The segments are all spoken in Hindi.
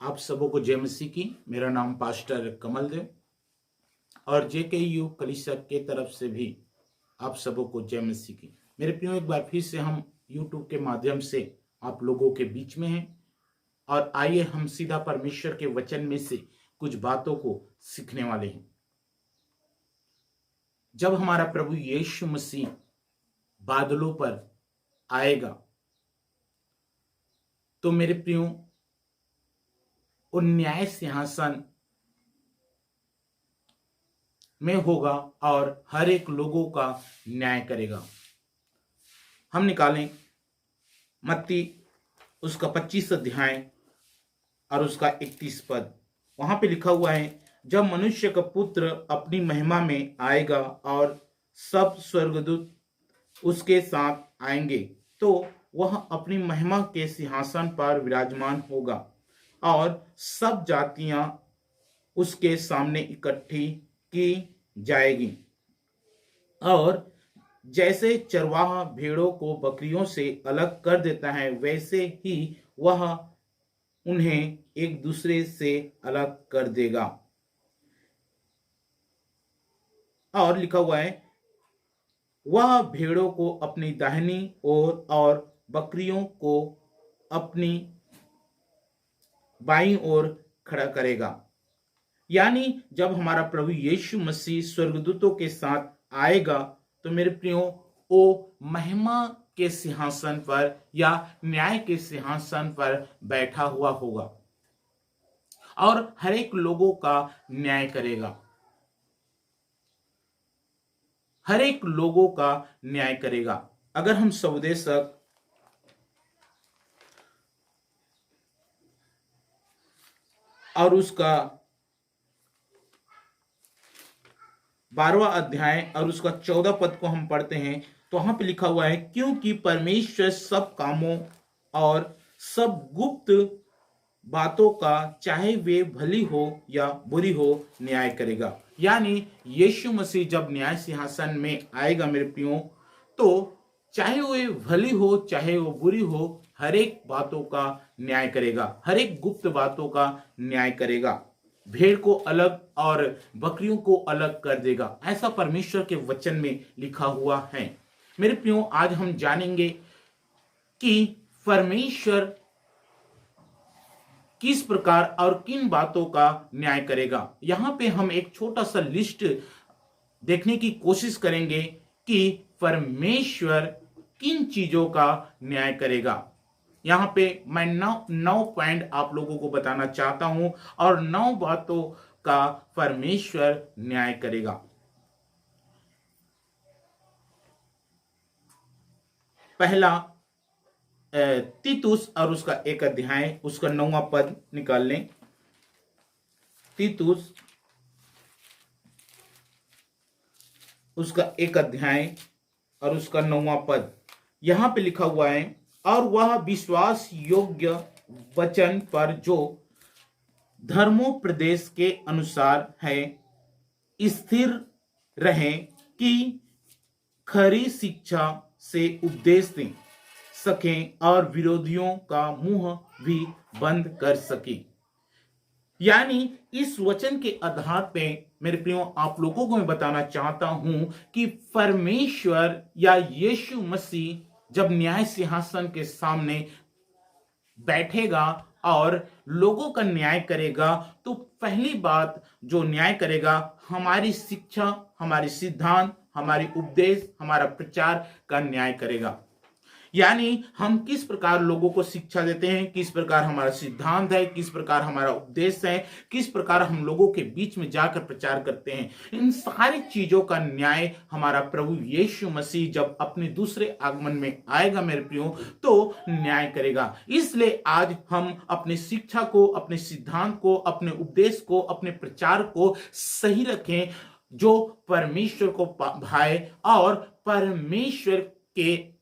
आप सबों को जय मसीह की। मेरा नाम पास्टर कमल देव और जेकेयू कलीसिया के तरफ से भी आप सबों को जय मसीह की। मेरे प्रियो, एक बार फिर से हम यूट्यूब के माध्यम से आप लोगों के बीच में हैं और आइए हम सीधा परमेश्वर के वचन में से कुछ बातों को सीखने वाले हैं। जब हमारा प्रभु यीशु मसीह बादलों पर आएगा तो मेरे प्रियो, वो न्याय सिंहासन में होगा और हर एक लोगों का न्याय करेगा। हम निकालें मत्ती उसका 25 अध्याय और उसका 31 पद। वहां पे लिखा हुआ है, जब मनुष्य का पुत्र अपनी महिमा में आएगा और सब स्वर्गदूत उसके साथ आएंगे तो वह अपनी महिमा के सिंहासन पर विराजमान होगा और सब जातियां उसके सामने इकट्ठी की जाएगी। और जैसे चरवाहा भेड़ों को बकरियों से अलग कर देता है, वैसे ही वह उन्हें एक दूसरे से अलग कर देगा। और लिखा हुआ है, वह भेड़ों को अपनी दाहिनी ओर और बकरियों को अपनी बाईं ओर खड़ा करेगा। यानी जब हमारा प्रभु यीशु मसीह स्वर्गदूतों के साथ आएगा तो मेरे प्रियो, वो महिमा के सिंहासन पर या न्याय के सिंहासन पर बैठा हुआ होगा और हर एक लोगों का न्याय करेगा। हर एक लोगों का न्याय करेगा। अगर हम स्वदेशक और उसका 12वां अध्याय और उसका 14 पद को हम पढ़ते हैं तो वहां पे लिखा हुआ है, क्योंकि परमेश्वर सब कामों और सब गुप्त बातों का, चाहे वे भली हो या बुरी हो, न्याय करेगा। यानी यीशु मसीह जब न्याय सिंहासन में आएगा मेरे प्रियो, तो चाहे वो भली हो चाहे वो बुरी हो, हर एक बातों का न्याय करेगा, हर एक गुप्त बातों का न्याय करेगा। भेड़ को अलग और बकरियों को अलग कर देगा, ऐसा परमेश्वर के वचन में लिखा हुआ है। मेरे प्रियो, आज हम जानेंगे कि परमेश्वर किस प्रकार और किन बातों का न्याय करेगा। यहां पे हम एक छोटा सा लिस्ट देखने की कोशिश करेंगे कि परमेश्वर किन चीजों का न्याय करेगा। यहां पे मैं नौ पॉइंट आप लोगों को बताना चाहता हूं और 9 बातों का परमेश्वर न्याय करेगा। पहला, तीतुस और उसका 1 अध्याय उसका 9वां पद निकाल लें। तीतुस उसका 1 अध्याय और उसका 9वां पद, यहां पे लिखा हुआ है, और वह विश्वास योग्य वचन पर जो धर्मोपदेश के अनुसार है स्थिर रहे कि खरी शिक्षा से उपदेश दें सकें और विरोधियों का मुंह भी बंद कर सके। यानी इस वचन के आधार पे मेरे प्रियो, आप लोगों को मैं बताना चाहता हूं कि परमेश्वर या यीशु मसीह जब न्याय सिंहासन के सामने बैठेगा और लोगों का न्याय करेगा, तो पहली बात जो न्याय करेगा, हमारी शिक्षा, हमारी सिद्धांत, हमारी उपदेश, हमारा प्रचार का न्याय करेगा। यानी हम किस प्रकार लोगों को शिक्षा देते हैं, किस प्रकार हमारा सिद्धांत है, किस प्रकार हमारा उपदेश है, किस प्रकार हम लोगों के बीच में जाकर प्रचार करते हैं, इन सारी चीजों का न्याय हमारा प्रभु यीशु मसीह जब अपने दूसरे आगमन में आएगा मेरे प्रियो, तो न्याय करेगा। इसलिए आज हम अपनी शिक्षा को, अपने सिद्धांत को, अपने उपदेश को, अपने प्रचार को सही रखें, जो परमेश्वर को भाए और परमेश्वर के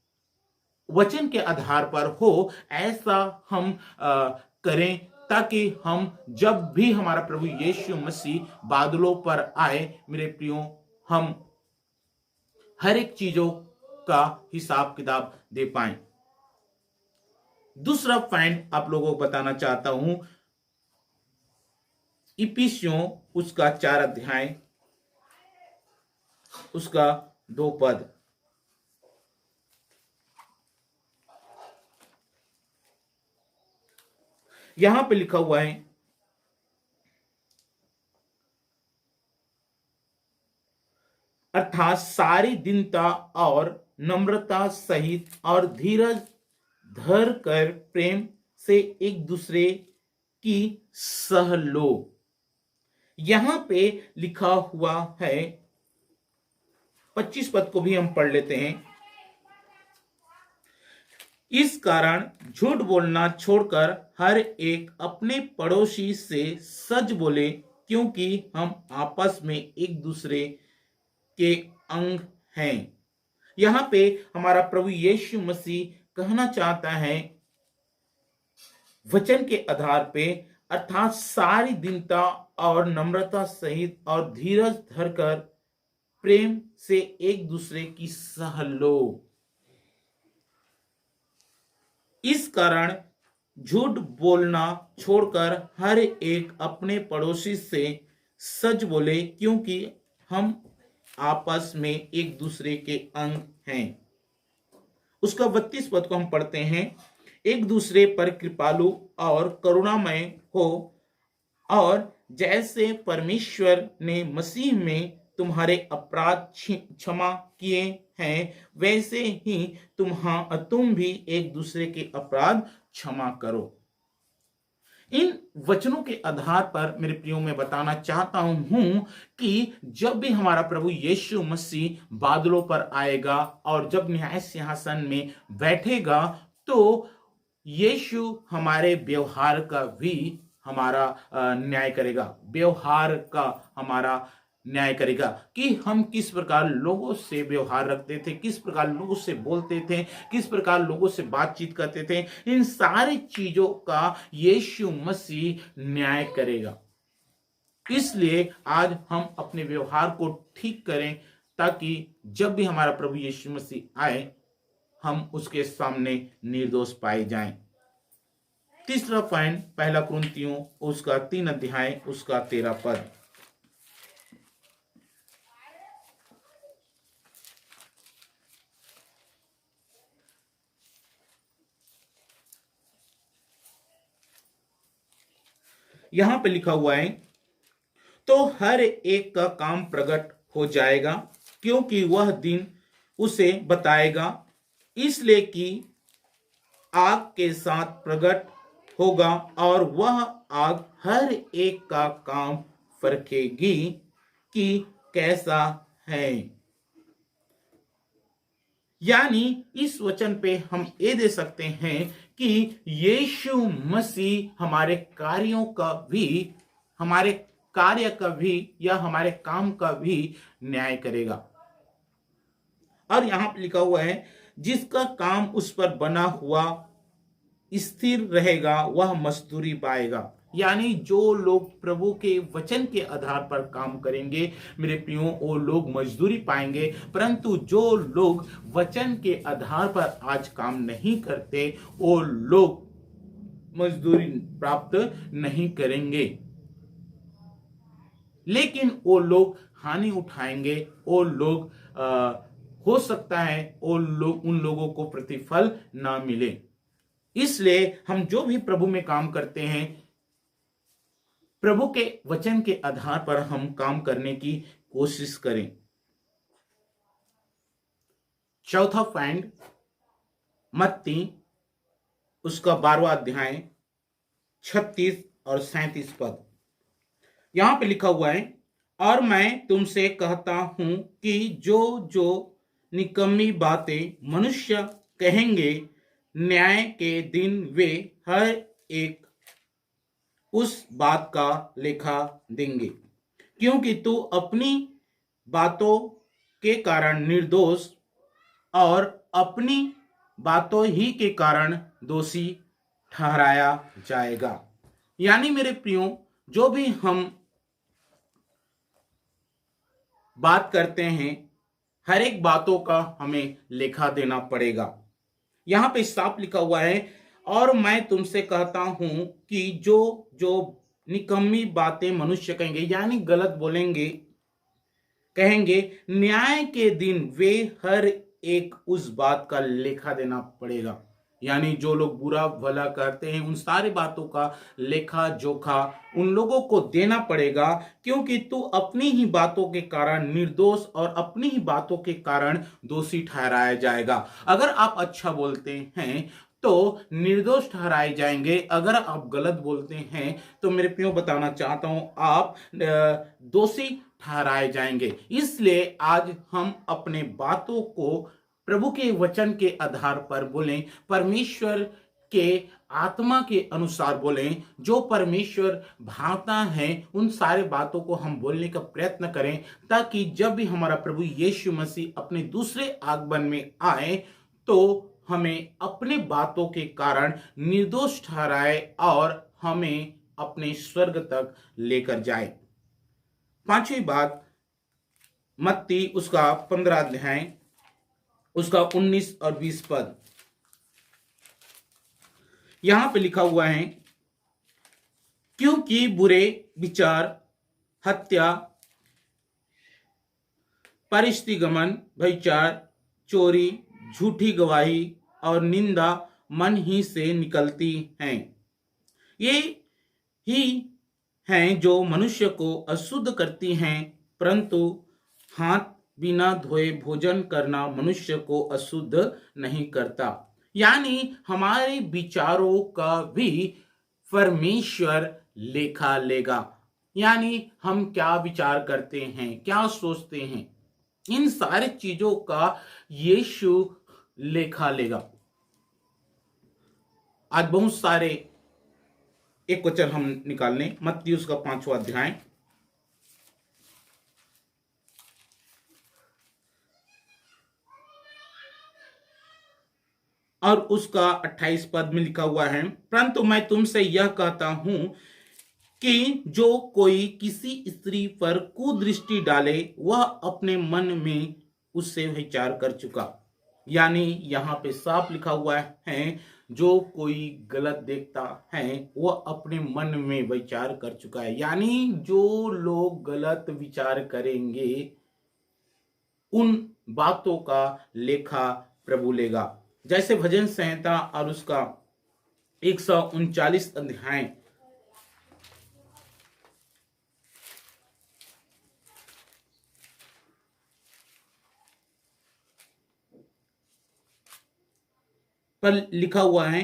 वचन के आधार पर हो, ऐसा हम करें, ताकि हम जब भी हमारा प्रभु यीशु मसीह बादलों पर आए मेरे प्रियो, हम हर एक चीजों का हिसाब किताब दे पाए। दूसरा पॉइंट आप लोगों को बताना चाहता हूं, इफिसियों उसका 4 अध्याय उसका 2 पद। यहां पे लिखा हुआ है, अर्थात सारी दीनता और नम्रता सहित और धीरज धर कर प्रेम से एक दूसरे की सह लो। यहां पे लिखा हुआ है, 25 पद को भी हम पढ़ लेते हैं। इस कारण झूठ बोलना छोड़कर हर एक अपने पड़ोसी से सच बोले, क्योंकि हम आपस में एक दूसरे के अंग हैं। यहां पे हमारा प्रभु यीशु मसीह कहना चाहता है वचन के आधार पे, अर्थात सारी दीनता और नम्रता सहित और धीरज धरकर प्रेम से एक दूसरे की सह लो। इस कारण झूठ बोलना छोड़कर हर एक अपने पड़ोसी से सच बोले, क्योंकि हम आपस में एक दूसरे के अंग हैं। उसका 32 पद को हम पढ़ते हैं, एक दूसरे पर कृपालु और करुणामय हो, और जैसे परमेश्वर ने मसीह में तुम्हारे अपराध क्षमा किए हैं, वैसे ही तुम भी एक दूसरे के अपराध क्षमा करो। इन वचनों के आधार पर मेरे प्रियो मैं बताना चाहता हूं कि जब भी हमारा प्रभु यीशु मसीह बादलों पर आएगा और जब न्याय सिंहासन में बैठेगा, तो यीशु हमारे व्यवहार का भी हमारा न्याय करेगा, व्यवहार का हमारा न्याय करेगा कि हम किस प्रकार लोगों से व्यवहार रखते थे, किस प्रकार लोगों से बोलते थे, किस प्रकार लोगों से बातचीत करते थे। इन सारी चीजों का यीशु मसीह न्याय करेगा। इसलिए आज हम अपने व्यवहार को ठीक करें, ताकि जब भी हमारा प्रभु यीशु मसीह आए, हम उसके सामने निर्दोष पाए जाएं। तीसरा पॉइंट, पहला कुरिन्थियों उसका 3 अध्याय उसका 13 पद। यहां पे लिखा हुआ है, तो हर एक का काम प्रकट हो जाएगा, क्योंकि वह दिन उसे बताएगा, इसलिए कि आग के साथ प्रकट होगा और वह आग हर एक का काम परखेगी कि कैसा है। यानी इस वचन पे हम ये दे सकते हैं कि यीशु मसीह हमारे कार्यों का भी, हमारे कार्य का भी या हमारे काम का भी न्याय करेगा। और यहां पर लिखा हुआ है, जिसका काम उस पर बना हुआ स्थिर रहेगा वह मजदूरी पाएगा। यानी जो लोग प्रभु के वचन के आधार पर काम करेंगे मेरे प्रियो, वो लोग मजदूरी पाएंगे। परंतु जो लोग वचन के आधार पर आज काम नहीं करते, वो लोग मजदूरी प्राप्त नहीं करेंगे, लेकिन वो लोग हानि उठाएंगे। वो लोग हो सकता है वो लोग, उन लोगों को प्रतिफल ना मिले। इसलिए हम जो भी प्रभु में काम करते हैं, प्रभु के वचन के आधार पर हम काम करने की कोशिश करें। चौथा पॉइंट, मत्ती उसका 12वां अध्याय 36 और 37 पद। यहां पे लिखा हुआ है, और मैं तुमसे कहता हूं कि जो जो निकम्मी बातें मनुष्य कहेंगे, न्याय के दिन वे हर एक उस बात का लेखा देंगे, क्योंकि तू अपनी बातों के कारण निर्दोष और अपनी बातों ही के कारण दोषी ठहराया जाएगा। यानी मेरे प्रियो, जो भी हम बात करते हैं, हर एक बातों का हमें लेखा देना पड़ेगा। यहां पे साफ लिखा हुआ है, और मैं तुमसे कहता हूं कि जो जो निकम्मी बातें मनुष्य कहेंगे, यानी गलत बोलेंगे, कहेंगे, न्याय के दिन वे हर एक उस बात का लेखा देना पड़ेगा। यानी जो लोग बुरा भला करते हैं उन सारी बातों का लेखा जोखा उन लोगों को देना पड़ेगा, क्योंकि तू अपनी ही बातों के कारण निर्दोष और अपनी ही बातों के कारण दोषी ठहराया जाएगा। अगर आप अच्छा बोलते हैं तो निर्दोष ठहराए जाएंगे, अगर आप गलत बोलते हैं तो मेरे प्रियो बताना चाहता हूं आप दोषी ठहराए जाएंगे। इसलिए आज हम अपने बातों को प्रभु के वचन के आधार पर बोलें, परमेश्वर के आत्मा के अनुसार बोलें, जो परमेश्वर भावता है उन सारे बातों को हम बोलने का प्रयत्न करें, ताकि जब भी हमारा प्रभु यीशु मसीह अपने दूसरे आगमन में आए तो हमें अपने बातों के कारण निर्दोष ठहराए और हमें अपने स्वर्ग तक लेकर जाए। पांचवी बात, मत्ती उसका 15 अध्याय उसका 19 और 20 पद, यहां पे लिखा हुआ है, क्योंकि बुरे विचार, हत्या, परिस्थिगमन, व्यभिचार, चोरी, झूठी गवाही और निंदा मन ही से निकलती हैं। ये ही हैं जो मनुष्य को अशुद्ध करती हैं, परंतु हाथ बिना धोए भोजन करना मनुष्य को अशुद्ध नहीं करता। यानी हमारे विचारों का भी परमेश्वर लेखा लेगा। यानी हम क्या विचार करते हैं, क्या सोचते हैं, इन सारी चीजों का यीशु लेखा लेगा। आज बहुत सारे एक वचन हम निकाल लें, मत्ती उसका 5वां अध्याय और उसका 28 पद में लिखा हुआ है, परंतु मैं तुमसे यह कहता हूं कि जो कोई किसी स्त्री पर कुदृष्टि डाले वह अपने मन में उससे विचार कर चुका। यानी यहां पे साफ लिखा हुआ है, जो कोई गलत देखता है वह अपने मन में विचार कर चुका है। यानी जो लोग गलत विचार करेंगे उन बातों का लेखा प्रभु लेगा। जैसे भजन संहिता और उसका 139 अध्याय पर लिखा हुआ है,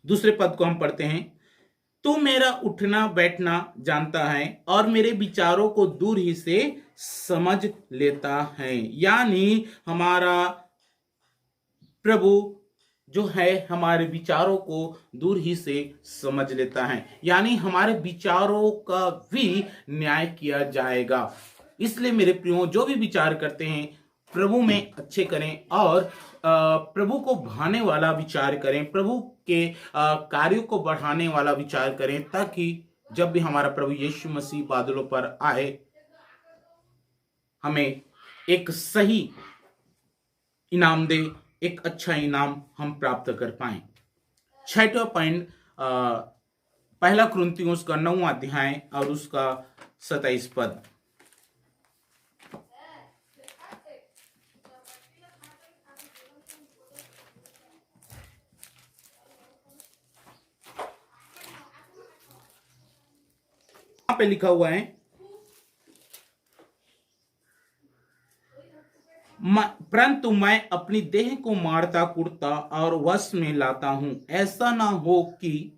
दूसरे पद को हम पढ़ते हैं, तू मेरा उठना बैठना जानता है और मेरे विचारों को दूर ही से समझ लेता है। यानी हमारा प्रभु जो है हमारे विचारों को दूर ही से समझ लेता है, यानी हमारे विचारों का भी न्याय किया जाएगा। इसलिए मेरे प्रियो, जो भी विचार करते हैं प्रभु में अच्छे करें और प्रभु को भाने वाला विचार करें, प्रभु के कार्यों को बढ़ाने वाला विचार करें, ताकि जब भी हमारा प्रभु यीशु मसीह बादलों पर आए हमें एक सही इनाम दे, एक अच्छा इनाम हम प्राप्त कर पाए। 6वां पॉइंट, पहला कुरिन्थियों उसका 9वां अध्याय और उसका 27 पद, यहाँ पे लिखा हुआ है, परंतु मैं अपनी देह को मारता कुटता और वश में लाता हूं, ऐसा ना हो कि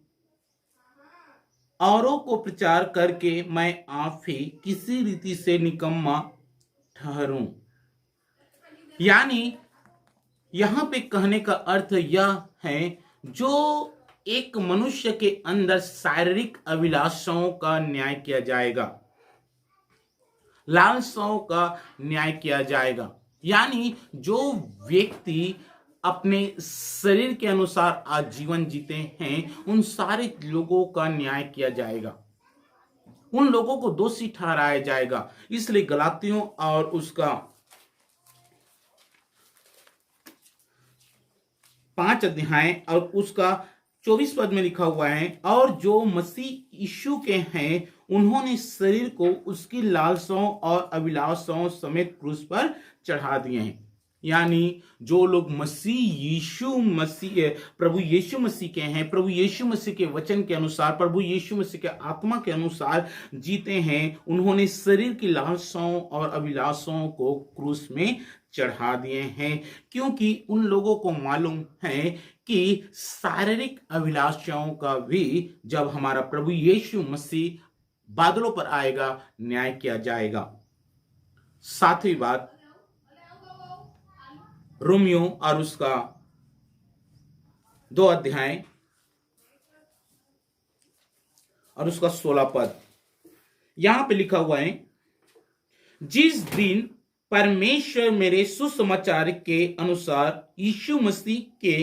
औरों को प्रचार करके मैं आप ही किसी रीति से निकम्मा ठहरूं। यानी यहां पे कहने का अर्थ यह है, जो एक मनुष्य के अंदर शारीरिक अभिलाषाओं का न्याय किया जाएगा, लालसाओं का न्याय किया जाएगा। यानी जो व्यक्ति अपने शरीर के अनुसार आज जीवन जीते हैं उन सारे लोगों का न्याय किया जाएगा, उन लोगों को दोषी ठहराया जाएगा। इसलिए गलातियों और उसका 5 अध्याय और उसका 24 पद में लिखा हुआ है, और जो मसीह यीशु के हैं उन्होंने शरीर को उसकी लालसाओं और अभिलाषाओं समेत क्रूस पर चढ़ा दिए हैं। यानी जो लोग प्रभु यीशु मसीह के हैं, प्रभु यीशु मसीह के वचन के अनुसार, प्रभु यीशु मसीह के आत्मा के अनुसार जीते हैं, उन्होंने शरीर की लालसाओं और अभिलाषाओं को क्रूस में चढ़ा दिए हैं, क्योंकि उन लोगों को मालूम है कि शारीरिक अभिलाषाओं का भी जब हमारा प्रभु यीशु मसीह बादलों पर आएगा, न्याय किया जाएगा। सातवीं बात, रोमियो और उसका 2 अध्याय और उसका 16 पद, यहां पे लिखा हुआ है, जिस दिन परमेश्वर मेरे सुसमाचार के अनुसार यीशु मसीह के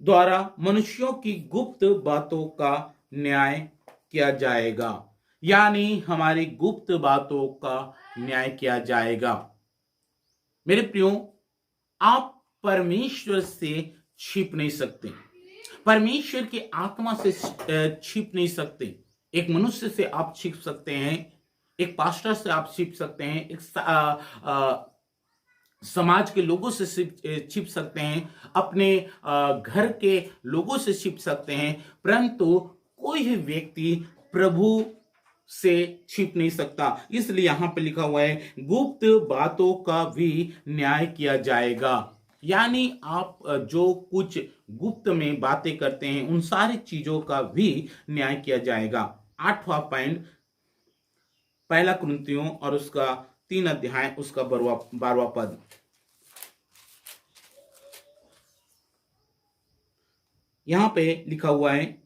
द्वारा मनुष्यों की गुप्त बातों का न्याय किया जाएगा। यानी हमारी गुप्त बातों का न्याय किया जाएगा। मेरे प्रियो, आप परमेश्वर से छिप नहीं सकते, परमेश्वर की आत्मा से छिप नहीं सकते। एक मनुष्य से आप छिप सकते हैं, एक पास्टर से आप छिप सकते हैं, एक समाज के लोगों से छिप सकते हैं, अपने घर के लोगों से छिप सकते हैं, परंतु कोई भी व्यक्ति प्रभु से छिप नहीं सकता। इसलिए यहां पे लिखा हुआ है, गुप्त बातों का भी न्याय किया जाएगा। यानी आप जो कुछ गुप्त में बातें करते हैं, उन सारी चीजों का भी न्याय किया जाएगा। 8वां पॉइंट, 1 कुरिन्थियों और उसका 3 अध्याय उसका 12वां पद, यहां पे लिखा हुआ है,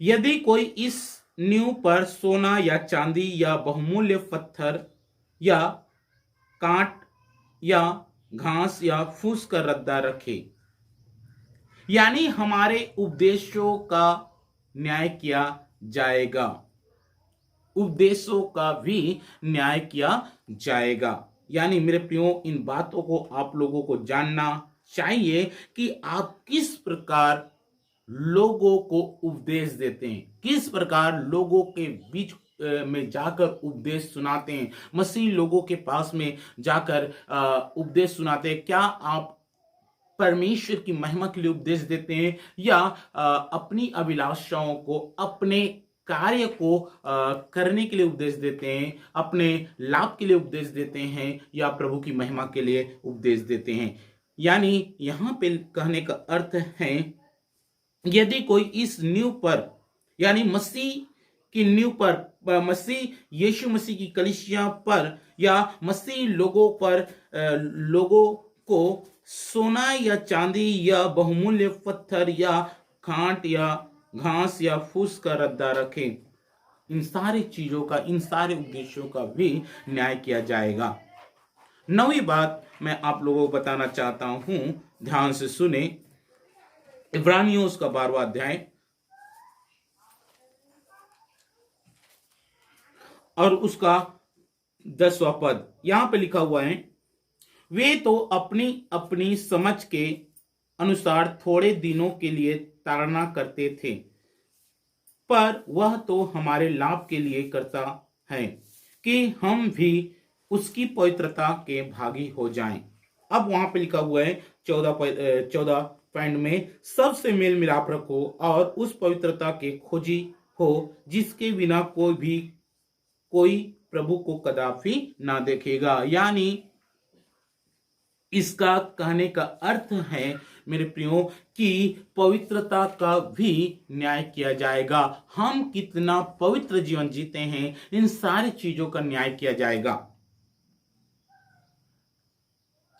यदि कोई इस नींव पर सोना या चांदी या बहुमूल्य पत्थर या कांट या घास या फूस का रद्दा रखे, यानी हमारे उपदेशों का न्याय किया जाएगा, उपदेशों का भी न्याय किया जाएगा। यानी मेरे प्रियो, इन बातों को आप लोगों को जानना चाहिए कि आप किस प्रकार लोगों को उपदेश देते हैं, किस प्रकार लोगों के बीच में जाकर उपदेश सुनाते हैं, मसीह लोगों के पास में जाकर उपदेश सुनाते हैं। क्या आप परमेश्वर की महिमा के लिए उपदेश देते हैं, या अपनी अभिलाषाओं को, अपने कार्य को करने के लिए उपदेश देते हैं, अपने लाभ के लिए उपदेश देते हैं, या प्रभु की महिमा के लिए उपदेश देते हैं? यानी यहां पे कहने का अर्थ है, यदि कोई इस नींव पर, यानी मसीह की नींव पर, मसीह यीशु मसीह की कलीसिया पर, या मसीह लोगों पर, लोगों को सोना या चांदी या बहुमूल्य पत्थर या कांट या घास या फूस का रद्दा रखे, इन सारी चीजों का, इन सारे उद्देश्यों का भी न्याय किया जाएगा। 9वीं बात मैं आप लोगों को बताना चाहता हूं, ध्यान से सुने। इब्रानियों उसका 12वां अध्याय और उसका 10वां पद, यहां पे लिखा हुआ है, वे तो अपनी अपनी समझ के अनुसार थोड़े दिनों के लिए ताड़ना करते थे, पर वह तो हमारे लाभ के लिए करता है कि हम भी उसकी पवित्रता के भागी हो जाएं। अब वहां पे लिखा हुआ है 14 पॉइंट में, सबसे मेल मिलाप रखो और उस पवित्रता के खोजी हो जिसके बिना कोई प्रभु को कदापि ना देखेगा। यानी इसका कहने का अर्थ है मेरे प्रियो कि पवित्रता का भी न्याय किया जाएगा। हम कितना पवित्र जीवन जीते हैं, इन सारी चीजों का न्याय किया जाएगा।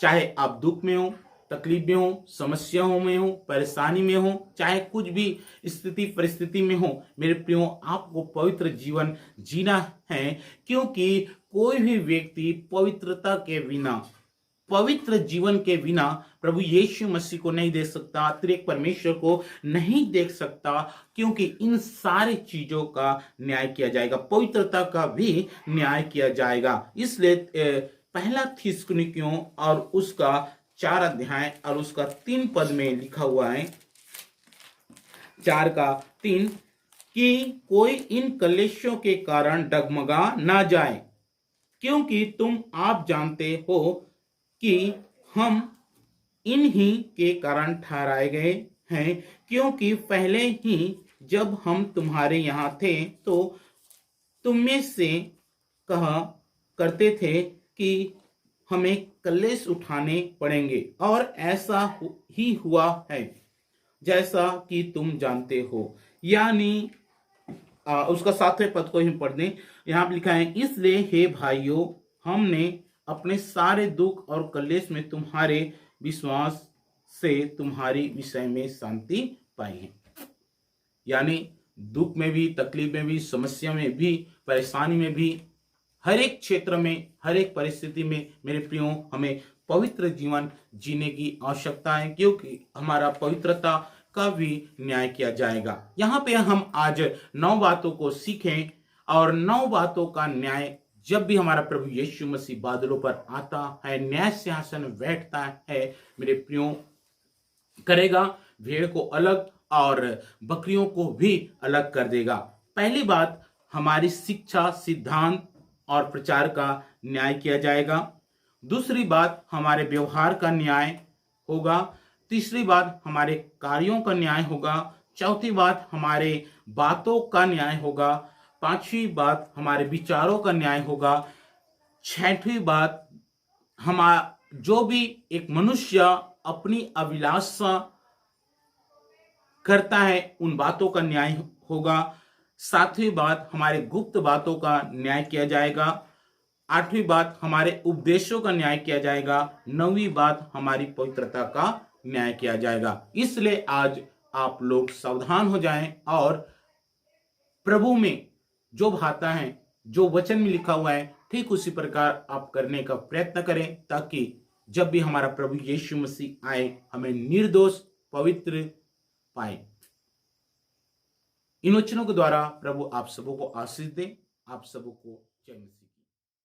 चाहे आप दुख में हो, तकलीफ में हो, समस्याओं में हो, परेशानी में हो, चाहे कुछ भी स्थिति परिस्थिति में हो, मेरे प्रियो आपको पवित्र जीवन जीना है, क्योंकि कोई भी व्यक्ति पवित्रता के बिना, पवित्र जीवन के बिना प्रभु यीशु मसीह को नहीं देख सकता, त्रिएक परमेश्वर को नहीं देख सकता, क्योंकि इन सारी चीजों का न्याय किया जाएगा, पवित्रता का भी न्याय किया जाएगा। इसलिए 1 थिस्सलुनीकियों और उसका 4 अध्याय और उसका 3 पद में लिखा हुआ है, 4:3 कि कोई इन कलेशों के कारण डगमगा ना जाए, क्योंकि तुम आप जानते हो कि हम इन्हीं के कारण ठहराए गए हैं, क्योंकि पहले ही जब हम तुम्हारे यहाँ थे तो तुम में से कहा करते थे कि हमें कलेश उठाने पड़ेंगे, और ऐसा ही हुआ है जैसा कि तुम जानते हो। यानी उसका 7वें पद को ही पढ़ दें। यहाँ पे लिखा है, इसलिए हे भाइयों, हमने अपने सारे दुख और कलेश में तुम्हारे विश्वास से तुम्हारी विषय में शांति पाई है। यानी दुख में भी, तकलीफ में भी, समस्या में भी, परेशानी में भी, हर एक क्षेत्र में, हर एक परिस्थिति में मेरे प्रियो हमें पवित्र जीवन जीने की आवश्यकता है, क्योंकि हमारा पवित्रता का भी न्याय किया जाएगा। यहाँ पे हम आज 9 बातों को सीखें, और 9 बातों का न्याय जब भी हमारा प्रभु यीशु मसीह बादलों पर आता है, न्याय सिंहासन बैठता है, मेरे प्रियो करेगा, भेड़ को अलग और बकरियों को भी अलग कर देगा। पहली बात, हमारी शिक्षा, सिद्धांत और प्रचार का न्याय किया जाएगा। दूसरी बात, हमारे व्यवहार का न्याय होगा। तीसरी बात, हमारे कार्यों का न्याय होगा। चौथी बात, हमारे बातों का न्याय होगा। पांचवी बात, हमारे विचारों का न्याय होगा। छठवीं बात, जो भी एक मनुष्य अपनी अभिलाषा करता है उन बातों का न्याय होगा। सातवीं बात, हमारे गुप्त बातों का न्याय किया जाएगा। आठवीं बात, हमारे उपदेशों का न्याय किया जाएगा। नौवीं बात, हमारी पवित्रता का न्याय किया जाएगा। इसलिए आज आप लोग सावधान हो जाएं और प्रभु में जो भाता है, जो वचन में लिखा हुआ है, ठीक उसी प्रकार आप करने का प्रयत्न करें, ताकि जब भी हमारा प्रभु यीशु मसीह आए हमें निर्दोष पवित्र पाए। इन वचनों के द्वारा प्रभु आप सबों को आशीष दे। आप सबों को जय मसीह।